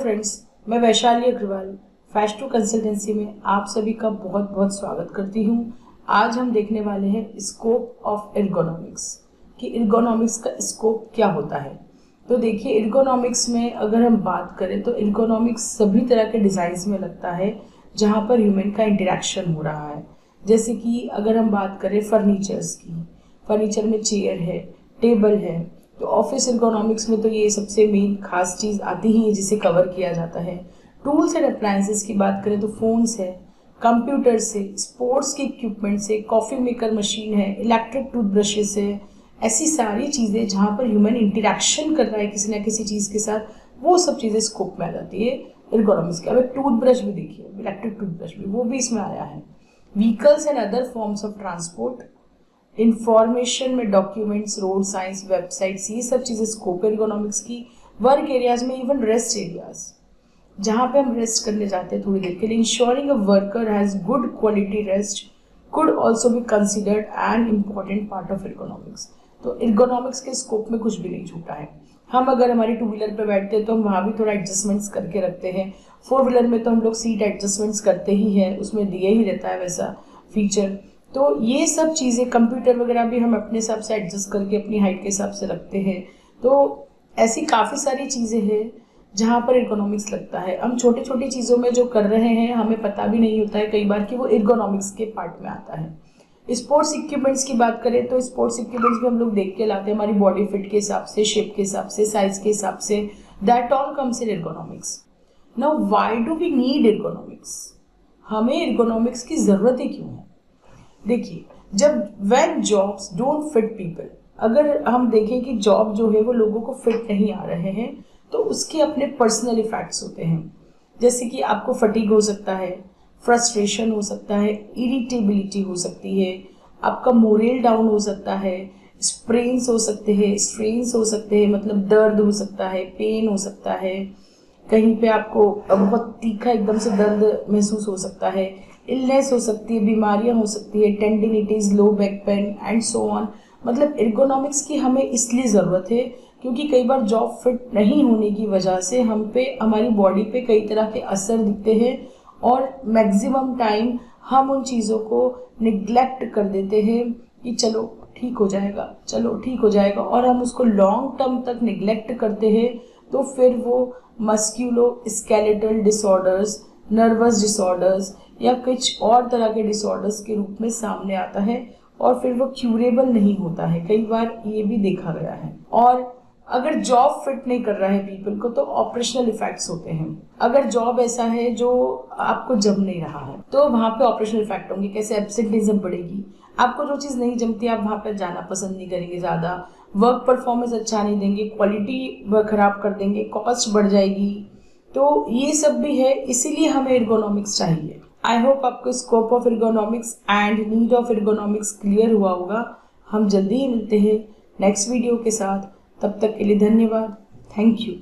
Friends, मैं Vaishali Agarwal फैश2 consultancy में आप सभी का बहुत बहुत स्वागत करती हूँ। आज हम देखने वाले हैं स्कोप ऑफ एर्गोनॉमिक्स कि एर्गोनॉमिक्स का स्कोप क्या होता है। तो देखिए, एर्गोनॉमिक्स में अगर हम बात करें तो एर्गोनॉमिक्स सभी तरह के डिज़ाइंस में लगता है जहाँ पर ह्यूमन का इंटरेक्शन हो रहा है। जैसे कि अगर हम बात करें फर्नीचर्स की, फर्नीचर में चेयर है, टेबल है, तो ऑफिस एर्गोनॉमिक्स में तो ये सबसे मेन खास चीज़ आती ही है जिसे कवर किया जाता है। टूल्स एंड अप्लायंसेस की बात करें तो फोन्स है, कंप्यूटर से, स्पोर्ट्स के इक्विपमेंट से, कॉफ़ी मेकर मशीन है, इलेक्ट्रिक टूथब्रशेस है, ऐसी सारी चीज़ें जहाँ पर ह्यूमन इंटरेक्शन कर रहा है किसी ना किसी चीज़ के साथ, वो सब चीज़ें स्कोप में आ जाती है एर्गोनॉमिक्स की। अब एक टूथब्रश भी देखिए, इलेक्ट्रिक टूथब्रश भी, वो भी इसमें आया है। Vehicles and other forms of transport, information में डॉक्यूमेंट्स, रोड साइंस, वेबसाइट्स, ये सब चीज़ें स्कोप एर्गोनॉमिक्स की। वर्क एरियाज में इवन रेस्ट एरियाज, जहाँ पे हम रेस्ट करने जाते हैं थोड़ी देर के लिए, ensuring a worker has good quality rest could also be considered an important part of ergonomics. तो एर्गोनॉमिक्स के स्कोप में कुछ भी नहीं छूटा है। हम अगर हमारी टू व्हीलर पे बैठते हैं तो हम वहाँ भी थोड़ा एडजस्टमेंट्स करके रखते हैं। फोर व्हीलर में तो हम लोग सीट एडजस्टमेंट्स करते ही हैं, उसमें दिए ही रहता है वैसा फीचर। तो ये सब चीज़ें, कंप्यूटर वगैरह भी हम अपने हिसाब से एडजस्ट करके अपनी हाइट के हिसाब से रखते हैं। तो ऐसी काफ़ी सारी चीज़ें हैं जहाँ पर एर्गोनॉमिक्स लगता है। हम छोटी छोटी चीज़ों में जो कर रहे हैं हमें पता भी नहीं होता है कई बार कि वो एर्गोनॉमिक्स के पार्ट में आता है। स्पोर्ट्स इक्विपमेंट्स की बात करें तो स्पोर्ट्स इक्विपमेंट्स भी हम लोग देख के लाते हैं हमारी बॉडी फिट के हिसाब से, शेप के हिसाब से, साइज के हिसाब से। That all comes in ergonomics. Now why do we need ergonomics? हमें एर्गोनॉमिक्स की ज़रूरत ही क्यों है? देखिए, जब when jobs don't fit people, अगर हम देखें कि जॉब जो है वो लोगों को फिट नहीं आ रहे हैं तो उसके अपने पर्सनल इफेक्ट्स होते हैं। जैसे कि आपको फटीग हो सकता है, फ्रस्ट्रेशन हो सकता है, इरिटेबिलिटी हो सकती है, आपका मोरल डाउन हो सकता है, स्प्रेन्स हो सकते हैं, स्ट्रेन्स हो सकते हैं, मतलब दर्द हो सकता है, पेन हो सकता है, कहीं पे आपको बहुत तीखा एकदम से दर्द महसूस हो सकता है, इलनेस हो सकती है, बीमारियां हो सकती है, tendinitis, low back pain and so on. मतलब एर्गोनॉमिक्स की हमें इसलिए ज़रूरत है क्योंकि कई बार जॉब फिट नहीं होने की वजह से हम पे, हमारी बॉडी पे कई तरह के असर दिखते हैं और मैक्सिमम टाइम हम उन चीज़ों को निग्लेक्ट कर देते हैं कि चलो ठीक हो जाएगा, चलो ठीक हो जाएगा, और हम उसको लॉन्ग टर्म तक निग्लेक्ट करते हैं। तो फिर वो musculo skeletal disorders, nervous disorders या कुछ और तरह के डिसऑर्डर्स के रूप में सामने आता है और फिर वो क्यूरेबल नहीं होता है। कई बार ये भी देखा गया है। और अगर जॉब फिट नहीं कर रहा है पीपल को तो ऑपरेशनल इफेक्ट्स होते हैं। अगर जॉब ऐसा है जो आपको जम नहीं रहा है तो वहाँ पे ऑपरेशनल इफेक्ट होंगे। कैसे? एब्सेंटिज्म बढ़ेगी, आपको जो चीज़ नहीं जमती आप वहाँ पर जाना पसंद नहीं करेंगे, ज़्यादा वर्क परफॉर्मेंस अच्छा नहीं देंगे, क्वालिटी खराब कर देंगे, कॉस्ट बढ़ जाएगी। तो ये सब भी है, इसीलिए हमें एर्गोनॉमिक्स चाहिए। आई होप आपको scope of ergonomics and need of ergonomics clear हुआ होगा। हम जल्दी ही मिलते हैं नेक्स्ट वीडियो के साथ। तब तक के लिए धन्यवाद। Thank you.